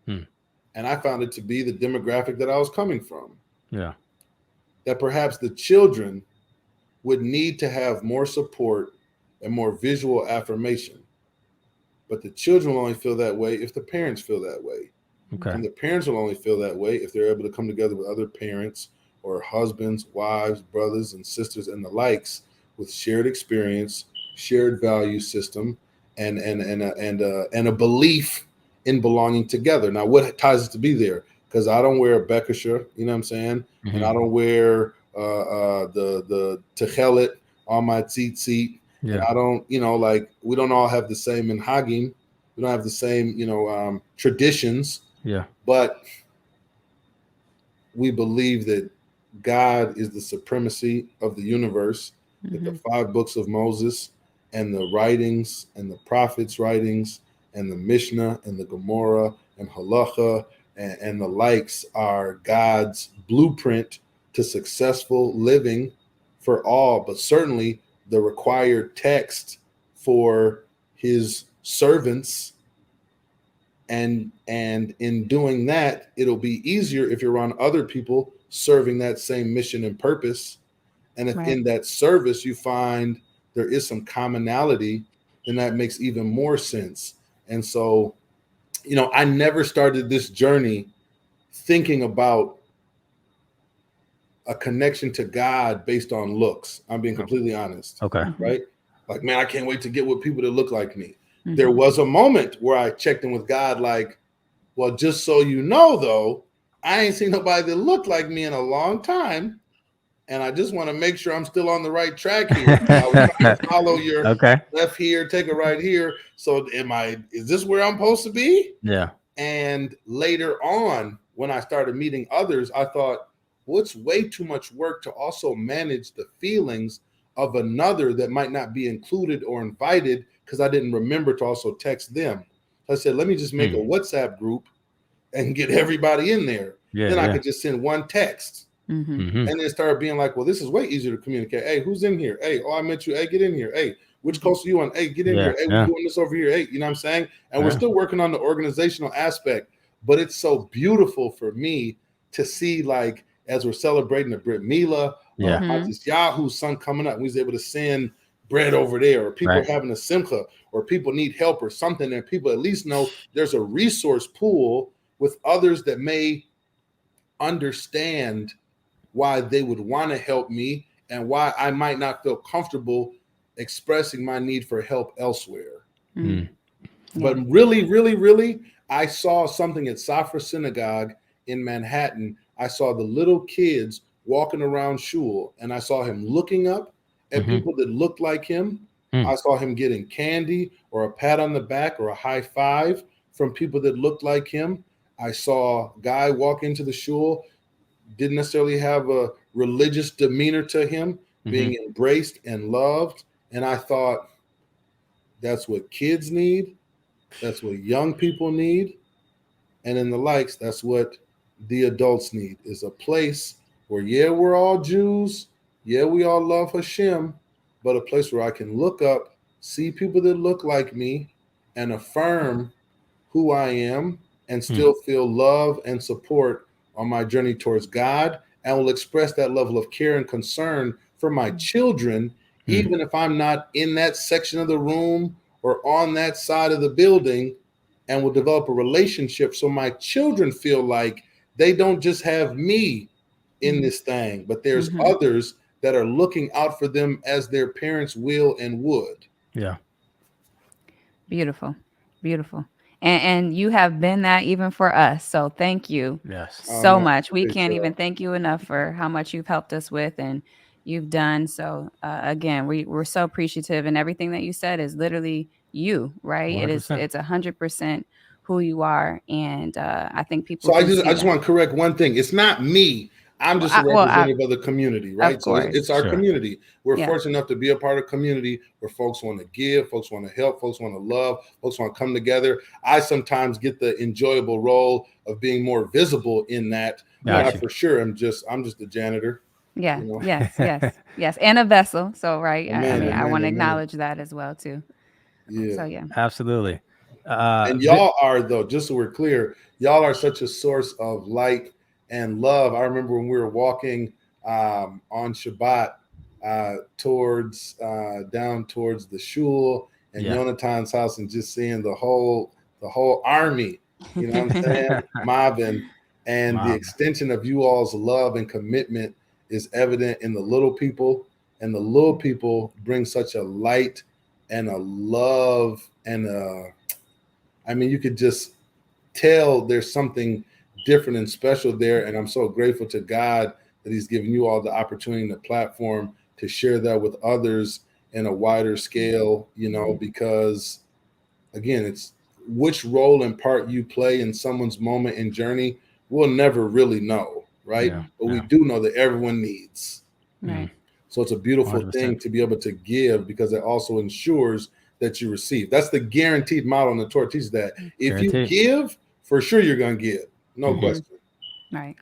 And I found it to be the demographic that I was coming from. Yeah. That perhaps the children would need to have more support and more visual affirmation. But the children will only feel that way if the parents feel that way. Okay. And the parents will only feel that way if they're able to come together with other parents or husbands, wives, brothers, and sisters, and the likes, with shared experience, shared value system, and a belief in belonging together. Now, what ties it to be there? Because I don't wear a bekasher, you know what I'm saying, and I don't wear the techelet on my tzitzit. Yeah. And I don't, like, we don't all have the same minhagim. We don't have the same, traditions. Yeah. But we believe that God is the supremacy of the universe, that the 5 books of Moses and the writings and the prophets' writings and the Mishnah and the Gemara and Halacha and the likes are God's blueprint to successful living for all, but certainly the required text for his servants. And in doing that, it'll be easier if you're around other people serving that same mission and purpose. And if in that service you find there is some commonality, then that makes even more sense. And so, I never started this journey thinking about a connection to God based on looks. I'm being completely honest. Okay. Right? Like, man, I can't wait to get with people that look like me. There was a moment where I checked in with God, like, well, just so you know, though, I ain't seen nobody that looked like me in a long time. And I just want to make sure I'm still on the right track here. I was trying to follow your left here, take a right here. So is this where I'm supposed to be? Yeah. And later on, when I started meeting others, I thought, well, it's way too much work to also manage the feelings of another that might not be included or invited, because I didn't remember to also text them. So I said, let me just make a WhatsApp group and get everybody in there. Then I could just send one text. And then start being like, well, this is way easier to communicate. Hey, who's in here? Hey, I met you. Hey, get in here. Hey, which coast are you on? Hey, get in here. Hey, we're doing this over here. Hey, you know what I'm saying? And we're still working on the organizational aspect. But it's so beautiful for me to see, like, as we're celebrating the Brit Milah, this Yahoo's son coming up, we was able to send bread over there, or people are having a simcha, or people need help or something, and people at least know there's a resource pool with others that may understand why they would want to help me and why I might not feel comfortable expressing my need for help elsewhere. Mm. But really, I saw something at Safra Synagogue in Manhattan. I saw the little kids walking around shul, and I saw him looking up at people that looked like him. I saw him getting candy or a pat on the back or a high five from people that looked like him. I saw a guy walk into the shul, didn't necessarily have a religious demeanor to him, being embraced and loved. And I thought, that's what kids need. That's what young people need. And in the likes, that's what the adults need, is a place where, yeah, we're all Jews. Yeah, we all love Hashem, but a place where I can look up, see people that look like me, and affirm who I am and still feel love and support on my journey towards God, and will express that level of care and concern for my children, even if I'm not in that section of the room or on that side of the building, and will develop a relationship so my children feel like they don't just have me in this thing, but there's others that are looking out for them as their parents will and would. Yeah. Beautiful. Beautiful. And you have been that even for us. So thank you so much. We can't even thank you enough for how much you've helped us with and you've done. So again, we're so appreciative, and everything that you said is literally you, right? 100%. It's 100% who you are. And I think people. So I just want to correct one thing. It's not me. I'm just a representative of the community, right? So it's our community. We're fortunate enough to be a part of a community where folks want to give, folks want to help, folks want to love, folks want to come together. I sometimes get the enjoyable role of being more visible in that. But for sure, I'm just the janitor. Yeah. You know? Yes. And a vessel. So, right. I want to acknowledge that as well, too. Yeah. So, yeah. Absolutely. And y'all are, though, just so we're clear, y'all are such a source of light and love. I remember when we were walking on Shabbat towards the shul and Yonatan's house, and just seeing the whole army, you know what I'm saying, mobbing, and the extension of you all's love and commitment is evident in the little people, and the little people bring such a light and a love and you could just tell there's something different and special there. And I'm so grateful to God that he's given you all the opportunity and the platform to share that with others in a wider scale, because again, it's which role and part you play in someone's moment and journey, we'll never really know, right? But we do know that everyone needs. Right. So it's a beautiful 100%. thing to be able to give, because it also ensures that you receive. That's the guaranteed model, and the Torah teaches that. If you give, for sure you're going to give. No question. Right.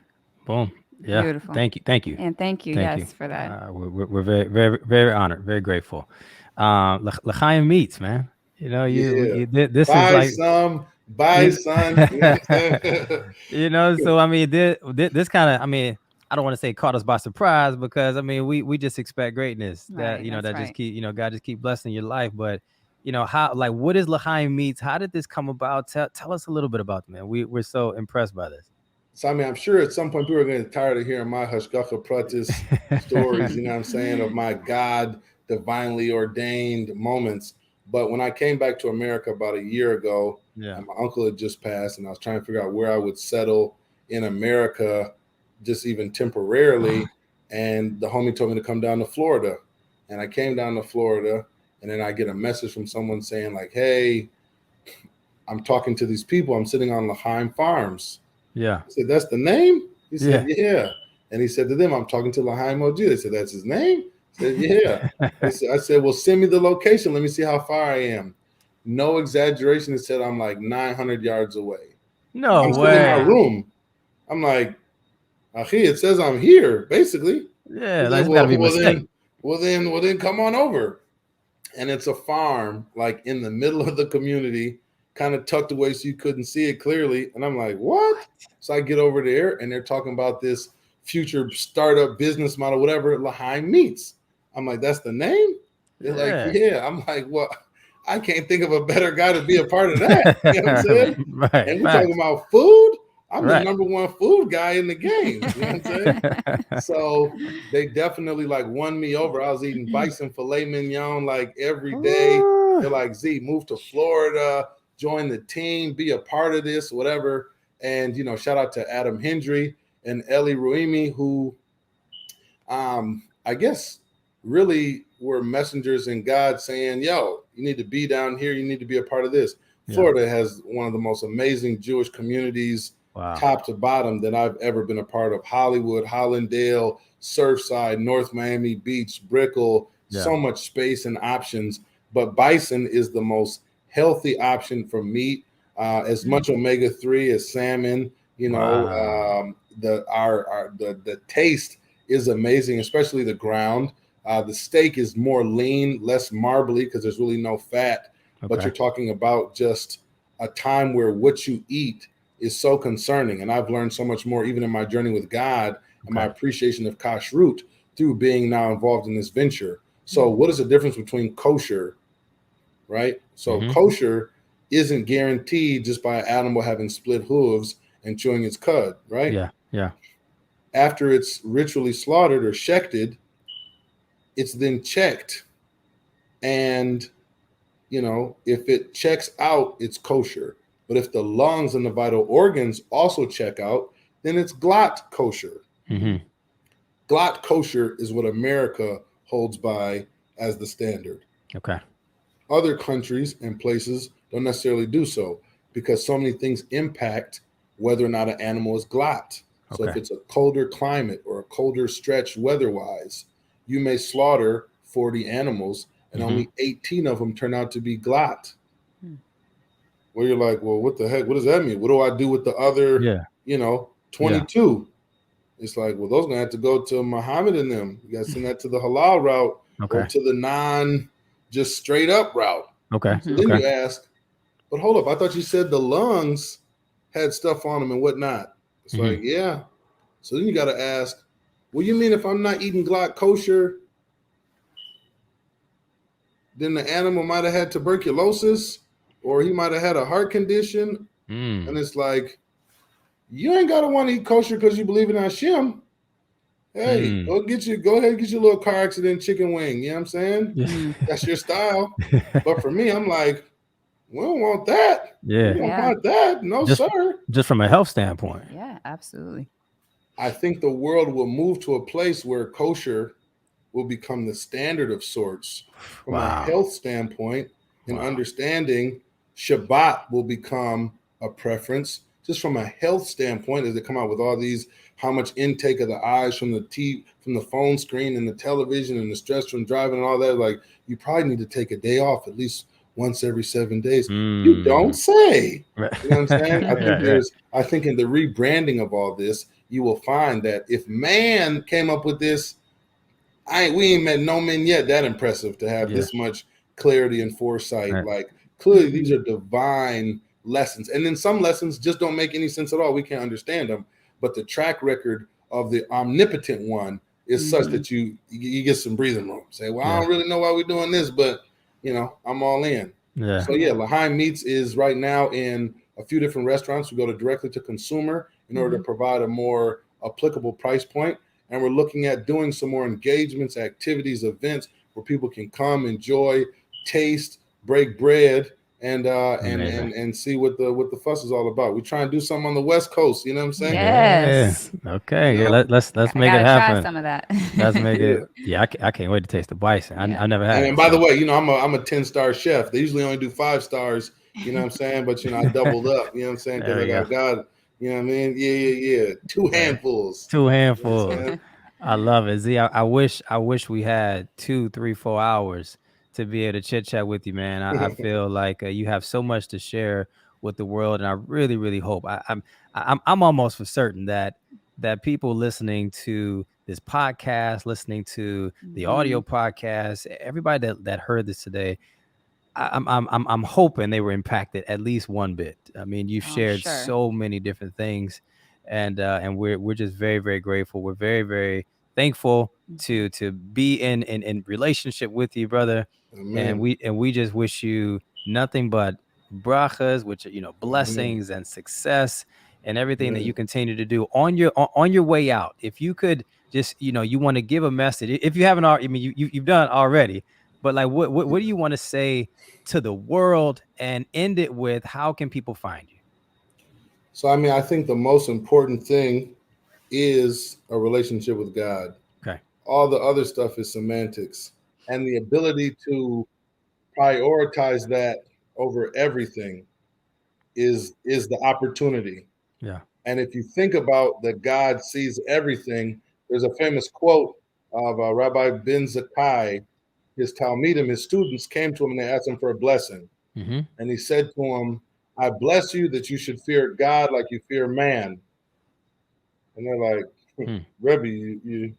Boom. Yeah. Beautiful. Thank you. And thank you, for that. We're very, very, very honored, very grateful. L'chaim meats, man. You did this buy is like some, buy son. So I mean, this kind of, I don't want to say caught us by surprise, because we just expect greatness, that just keep, God just keep blessing your life. But how, like, what is L'chaim Meats? How did this come about? Tell us a little bit about it, man. We're so impressed by this. So I'm sure at some point people are getting tired of hearing my Hashgacha Pratis stories, you know what I'm saying, of my God divinely ordained moments. But when I came back to America about a year ago, my uncle had just passed, and I was trying to figure out where I would settle in America, just even temporarily. And the homie told me to come down to Florida. And I came down to Florida, and then I get a message from someone saying, like, hey, I'm talking to these people. I'm sitting on L'chaim Farms. Yeah. I said, that's the name? He said, yeah. And he said to them, I'm talking to L'chaim OG. They said, that's his name? I said, yeah. I said, well, send me the location. Let me see how far I am. No exaggeration. It said I'm like 900 yards away. No I'm way. sitting in my room. I'm like, it says I'm here, basically. Yeah, that's gotta be a mistake. Well, then come on over. And it's a farm, like in the middle of the community, kind of tucked away so you couldn't see it clearly. And I'm like, what? So I get over there, and they're talking about this future startup business model, whatever, L'chaim Meats. I'm like, that's the name? They're like, yeah. I'm like, well, I can't think of a better guy to be a part of that. You know what I'm saying? Right. And we're talking about food. I'm the number one food guy in the game. You know what I'm saying? So they definitely like won me over. I was eating bison filet mignon like every day. They're like, Z, move to Florida, join the team, be a part of this, whatever. And, you know, shout out to Adam Hendry and Ellie Ruimi, who I guess really were messengers in God saying, yo, you need to be down here. You need to be a part of this. Yeah. Florida has one of the most amazing Jewish communities, top to bottom, that I've ever been a part of. Hollywood, Hollandale, Surfside, North Miami Beach, Brickell, so much space and options. But bison is the most healthy option for meat, as much omega-3 as salmon. You know, the taste is amazing, especially the ground. The steak is more lean, less marbly because there's really no fat. But you're talking about just a time where what you eat is so concerning. And I've learned so much more even in my journey with God and my appreciation of kashrut through being now involved in this venture. So what is the difference between kosher, right? So kosher isn't guaranteed just by an animal having split hooves and chewing its cud, right? Yeah. After it's ritually slaughtered or shechted, it's then checked. And, you know, if it checks out, it's kosher. But if the lungs and the vital organs also check out, then it's glot kosher. Glot kosher is what America holds by as the standard. Okay. Other countries and places don't necessarily do so because so many things impact whether or not an animal is glot. So if it's a colder climate or a colder stretch weather-wise, you may slaughter 40 animals and only 18 of them turn out to be glot. Well, you're like, well, what the heck? What does that mean? What do I do with the other, 22? It's like, well, those are going to have to go to Muhammad and them. You got to send that to the halal route or to the just straight up route. Okay. So then you ask, but hold up, I thought you said the lungs had stuff on them and whatnot. It's like, yeah. So then you got to ask, well, you mean if I'm not eating glot kosher, then the animal might have had tuberculosis or he might have had a heart condition. And it's like, you ain't got to want to eat kosher because you believe in Hashem. Hey, go ahead and get your little car accident chicken wing. You know what I'm saying? That's your style. But for me, I'm like, we don't want that. Yeah. We don't want that. No, sir. Just from a health standpoint. Yeah, absolutely. I think the world will move to a place where kosher will become the standard of sorts from a health standpoint and understanding. Shabbat will become a preference just from a health standpoint as they come out with all these, how much intake of the eyes from the phone screen and the television and the stress from driving and all that. Like, you probably need to take a day off at least once every 7 days. You don't say. You know what I'm saying? I think in the rebranding of all this, you will find that if man came up with this, we ain't met no men yet that impressive to have this much clarity and foresight. Like, clearly these are divine lessons. And then some lessons just don't make any sense at all. We can't understand them. But the track record of the omnipotent one is such that you get some breathing room. Say, well, I don't really know why we're doing this, but, you know, I'm all in. So, L'Chaim Meats is right now in a few different restaurants. We go directly to consumer in order to provide a more applicable price point. And we're looking at doing some more engagements, activities, events where people can come, enjoy, taste, break bread, and see what the fuss is all about. We try and do something on the West Coast. You know what I'm saying? Yes. Okay. Yeah. Let's make it happen. Try some of that. Let's make it. Yeah. I can't wait to taste the bison. I never had. And by the way, you know, I'm a 10-star chef. They usually only do 5 stars. You know what I'm saying? But you know, I doubled up. You know what I'm saying? Because I got God. You know what I mean? Yeah. 2 handfuls. 2 handfuls. You know I love it. Z, I wish we had 2, 3, 4 hours to be able to chit chat with you, man. I feel like you have so much to share with the world, and I really, really hope I'm almost for certain that people listening to this podcast, listening to the audio podcast, everybody that heard this today, I'm hoping they were impacted at least one bit. I mean, you've shared so many different things, and we're just very, very grateful. We're very, very thankful to be in relationship with you, brother. Amen. And we just wish you nothing but brachas, which are, you know, blessings and success and everything that Amen. you continue to do on your way out. If you could just, you want to give a message, if you haven't already, I mean, you've done already, but like, what do you want to say to the world, and end it with, how can people find you? So, I mean, I think the most important thing is a relationship with God. Okay. All the other stuff is semantics, and the ability to prioritize that over everything is the opportunity. Yeah. And if you think about that God sees everything, there's a famous quote of Rabbi Ben Zechariah. His Talmidim, his students, came to him and they asked him for a blessing. Mm-hmm. And he said to him, I bless you that you should fear God like you fear man. And they're like, Rebbe, you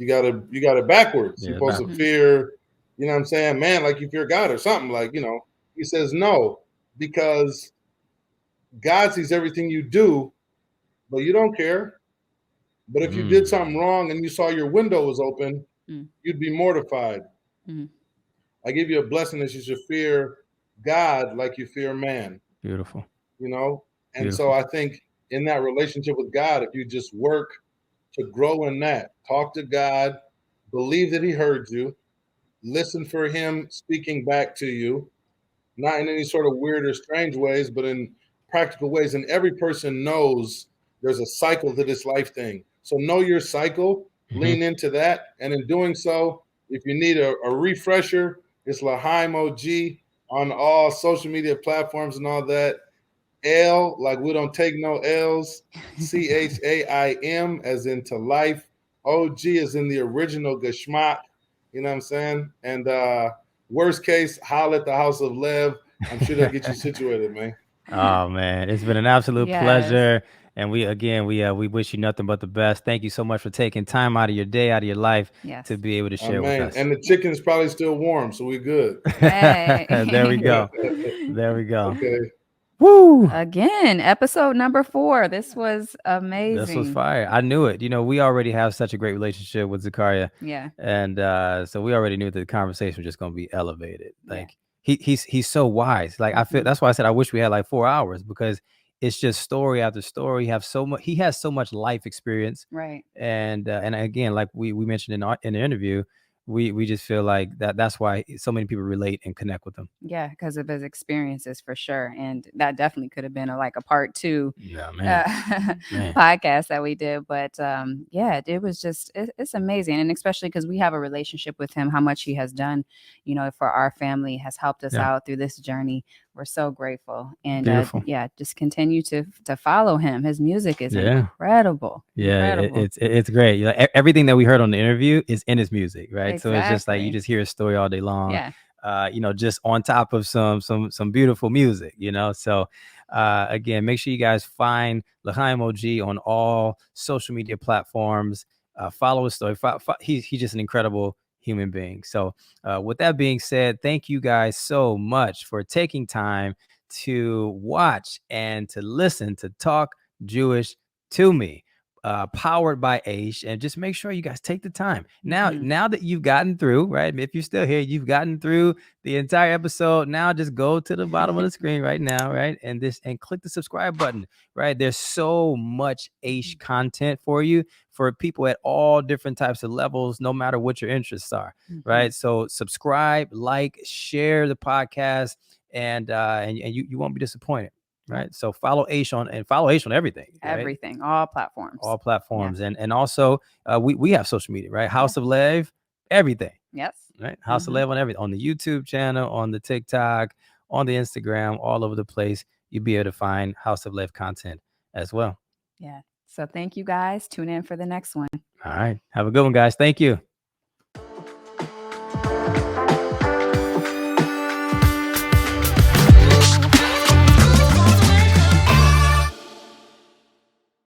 got it backwards. You're Yeah. supposed to Mhm. fear, you know what I'm saying, man, like you fear God or something, like, He says no, because God sees everything you do, but you don't care. But if you did something wrong and you saw your window was open, you'd be mortified. Mhm. I give you a blessing that you should fear God like you fear man, Beautiful. And so I think in that relationship with God, if you just work to grow in that, talk to God, believe that he heard you, listen for him speaking back to you, not in any sort of weird or strange ways, but in practical ways. And every person knows there's a cycle to this life thing. So know your cycle, lean into that. And in doing so, if you need a refresher, it's L'Chaim OG on all social media platforms and all that. L, like we don't take no L's. CHAIM, as into life. OG is in the original Geschmack. You know what I'm saying? And worst case, holler at the House of Lev. I'm sure they'll get you situated, man. Oh man, it's been an absolute Yes. pleasure. And we wish you nothing but the best. Thank you so much for taking time out of your day, out of your life, Yes. to be able to share with Man, us. and the chicken's probably still warm, so we're good. Hey. There we go. There we go. Okay. Woo! Again, episode number 4. This was amazing. This was fire. I knew it. We already have such a great relationship with Zechariah. Yeah. And so we already knew that the conversation was just going to be elevated. Like he's so wise. Like I feel, that's why I said I wish we had like 4 hours, because it's just story after story. He has so much life experience. Right. And again, like we mentioned in the interview, we just feel like that's why so many people relate and connect with him. Yeah, because of his experiences, for sure. And that definitely could have been a part 2 Man. podcast that we did. But yeah, it was just, it's amazing. And especially because we have a relationship with him, how much he has done, for our family, has helped us out through this journey. We're so grateful. And just continue to follow him. His music is incredible. Yeah, Incredible. it's great. Everything that we heard on the interview is in his music, right? Exactly. So it's just like you just hear his story all day long. Yeah. Just on top of some beautiful music, So again, make sure you guys find L'Chaim OG on all social media platforms. Follow his story. He's just an incredible human being. So with that being said, thank you guys so much for taking time to watch and to listen to Talk Jewish to Me, powered by Aish. And just make sure you guys take the time now that you've gotten through, right? If you're still here, you've gotten through the entire episode. Now just go to the bottom of the screen right now, right? And click the subscribe button, right? There's so much Aish content for you, for people at all different types of levels, no matter what your interests are, right? So subscribe, like, share the podcast, and you won't be disappointed. Right. So follow Aish on everything. Right? Everything, all platforms. Yeah. And also we have social media, right? House of Lev, everything. Yes. Right. House of Lev on everything, on the YouTube channel, on the TikTok, on the Instagram, all over the place. You'll be able to find House of Lev content as well. Yeah. So thank you guys. Tune in for the next one. All right. Have a good one, guys. Thank you.